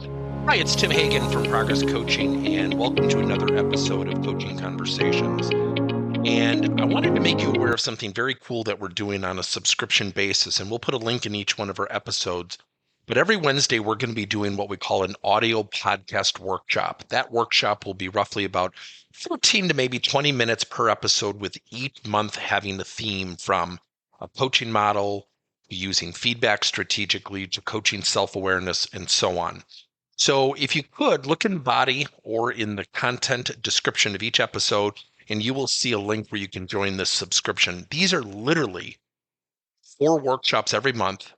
Hi, it's Tim Hagen from Progress Coaching, and welcome to another episode of Coaching Conversations. And I wanted to make you aware of something very cool that we're doing on a subscription basis, and we'll put a link in each one of our episodes. But every Wednesday, we're going to be doing what we call an audio podcast workshop. That workshop will be roughly about 14 to maybe 20 minutes per episode, with each month having a theme from a coaching model, using feedback strategically, to coaching self-awareness, and so on. So if you could, look in the body or in the content description of each episode, and you will see a link where you can join this subscription. These are literally 4 workshops every month,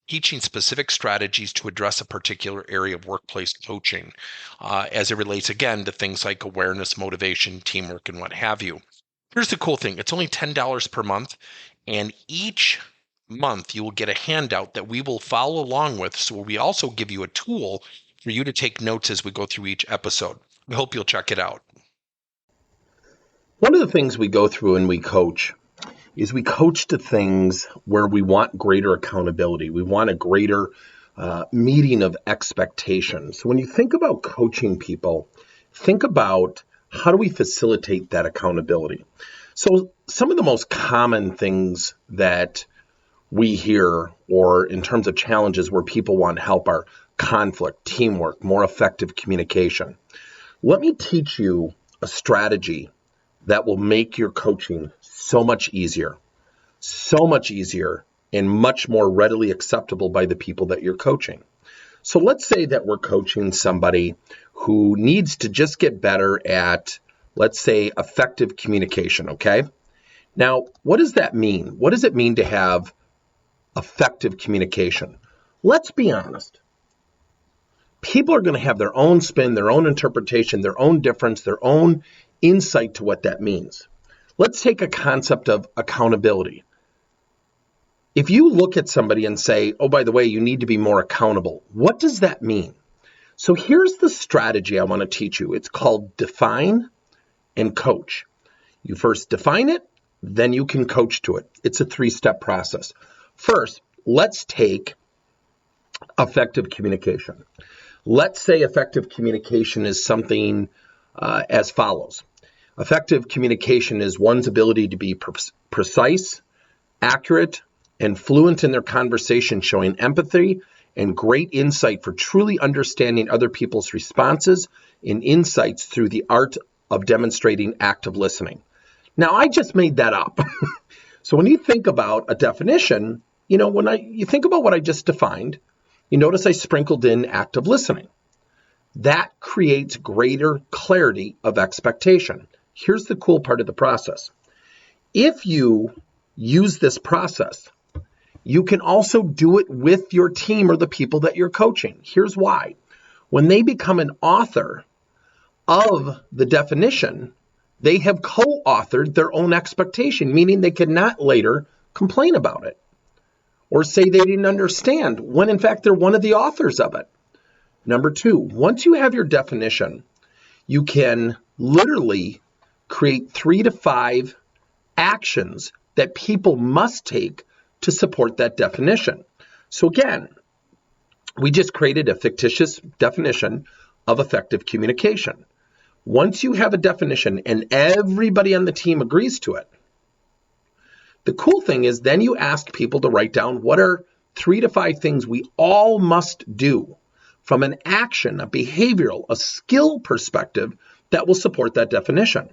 teaching specific strategies to address a particular area of workplace coaching, as it relates, again, to things like awareness, motivation, teamwork, and what have you. Here's the cool thing. It's only $10 per month, and each month you will get a handout that we will follow along with. So we also give you a tool for you to take notes as we go through each episode. We hope you'll check it out. One of the things we go through when we coach is we coach to things where we want greater accountability. We want a greater meeting of expectations. So when you think about coaching people, think about how do we facilitate that accountability. So some of the most common things that we hear, or in terms of challenges where people want help, are conflict, teamwork, more effective communication. Let me teach you a strategy that will make your coaching so much easier, and much more readily acceptable by the people that you're coaching. So let's say that we're coaching somebody who needs to just get better at, let's say, effective communication, okay? Now, what does that mean? What does it mean to have effective communication? Let's be honest. People are going to have their own spin, their own interpretation, their own difference, their own insight to what that means. Let's take a concept of accountability. If you look at somebody and say, oh, by the way, you need to be more accountable, what does that mean? So here's the strategy I want to teach you. It's called define and coach. You first define it, then you can coach to it. It's a 3-step process. First, let's take effective communication. Let's say effective communication is something as follows. Effective communication is one's ability to be precise, accurate, and fluent in their conversation, showing empathy and great insight for truly understanding other people's responses and insights through the art of demonstrating active listening. Now, I just made that up. So when you think about a definition, you think about what I just defined, you notice I sprinkled in active listening. That creates greater clarity of expectation. Here's the cool part of the process. If you use this process, you can also do it with your team or the people that you're coaching. Here's why. When they become an author of the definition, they have co-authored their own expectation, meaning they cannot later complain about it or say they didn't understand when in fact they're one of the authors of it. Number 2, once you have your definition, you can literally create 3 to 5 actions that people must take to support that definition. So again, we just created a fictitious definition of effective communication. Once you have a definition and everybody on the team agrees to it, the cool thing is then you ask people to write down what are 3 to 5 things we all must do from an action, a behavioral, a skill perspective that will support that definition.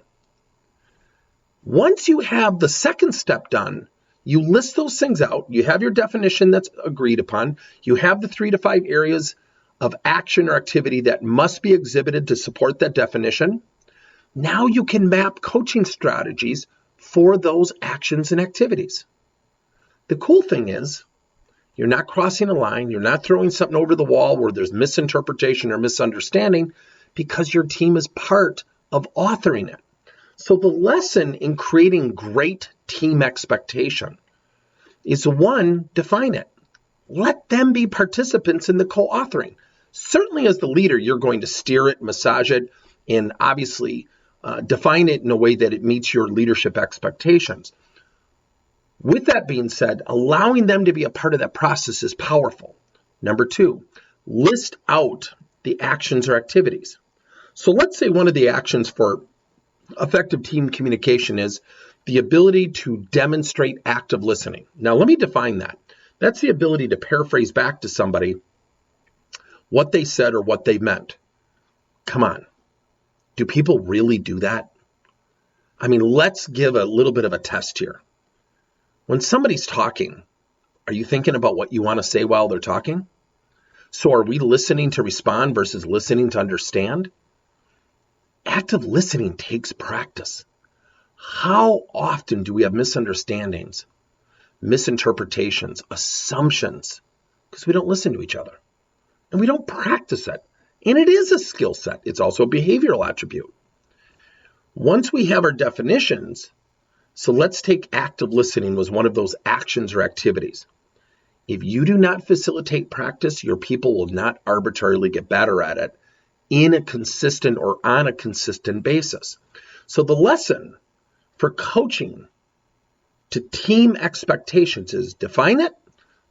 Once you have the second step done, you list those things out, you have your definition that's agreed upon, you have the 3 to 5 areas of action or activity that must be exhibited to support that definition. Now you can map coaching strategies for those actions and activities. The cool thing is, you're not crossing a line, you're not throwing something over the wall where there's misinterpretation or misunderstanding, because your team is part of authoring it. So the lesson in creating great team expectation is 1, define it. Let them be participants in the co-authoring. Certainly as the leader, you're going to steer it, massage it, and obviously define it in a way that it meets your leadership expectations. With that being said, allowing them to be a part of that process is powerful. Number 2, list out the actions or activities. So let's say one of the actions for effective team communication is the ability to demonstrate active listening. Now, let me define that. That's the ability to paraphrase back to somebody what they said or what they meant. Come on. Do people really do that? I mean, let's give a little bit of a test here. When somebody's talking, are you thinking about what you want to say while they're talking? So are we listening to respond versus listening to understand? Active listening takes practice. How often do we have misunderstandings, misinterpretations, assumptions, because we don't listen to each other and we don't practice it? And it is a skill set. It's also a behavioral attribute. Once we have our definitions, so let's take active listening was one of those actions or activities. If you do not facilitate practice, your people will not arbitrarily get better at it in a consistent or on a consistent basis. So the lesson for coaching to team expectations is define it,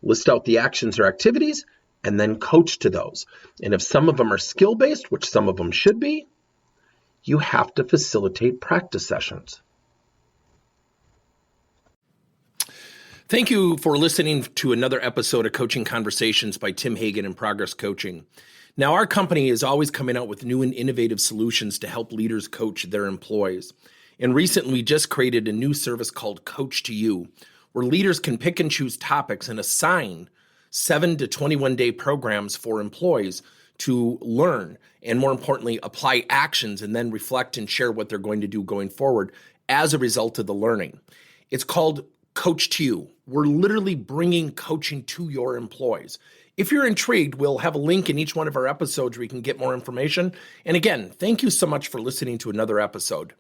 list out the actions or activities, and then coach to those. And if some of them are skill-based, which some of them should be, you have to facilitate practice sessions. Thank you for listening to another episode of Coaching Conversations by Tim Hagen and Progress Coaching. Now, our company is always coming out with new and innovative solutions to help leaders coach their employees. And recently, we just created a new service called Coach to You, where leaders can pick and choose topics and assign 7 to 21 day programs for employees to learn and, more importantly, apply actions and then reflect and share what they're going to do going forward as a result of the learning. It's called Coach to You. We're literally bringing coaching to your employees. If you're intrigued, we'll have a link in each one of our episodes where you can get more information. And again, thank you so much for listening to another episode.